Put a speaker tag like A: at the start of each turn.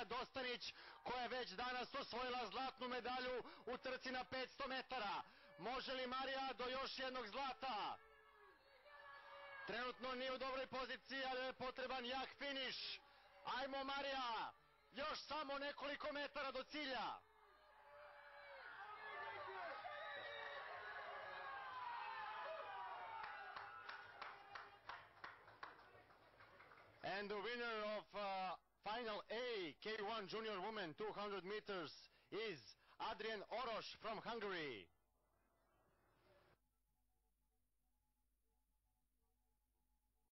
A: Dostanić, koja je već danas osvojila zlatnu medalju u trci na 500 metara. Može li Marija do još jednog zlata? Trenutno nije u dobroj poziciji, ali je potreban jak finiš. Ajmo Marija, još samo nekoliko metara do cilja. And the winner of Final A, K1 Junior Women 200 meters is Adrian Orosz from Hungary.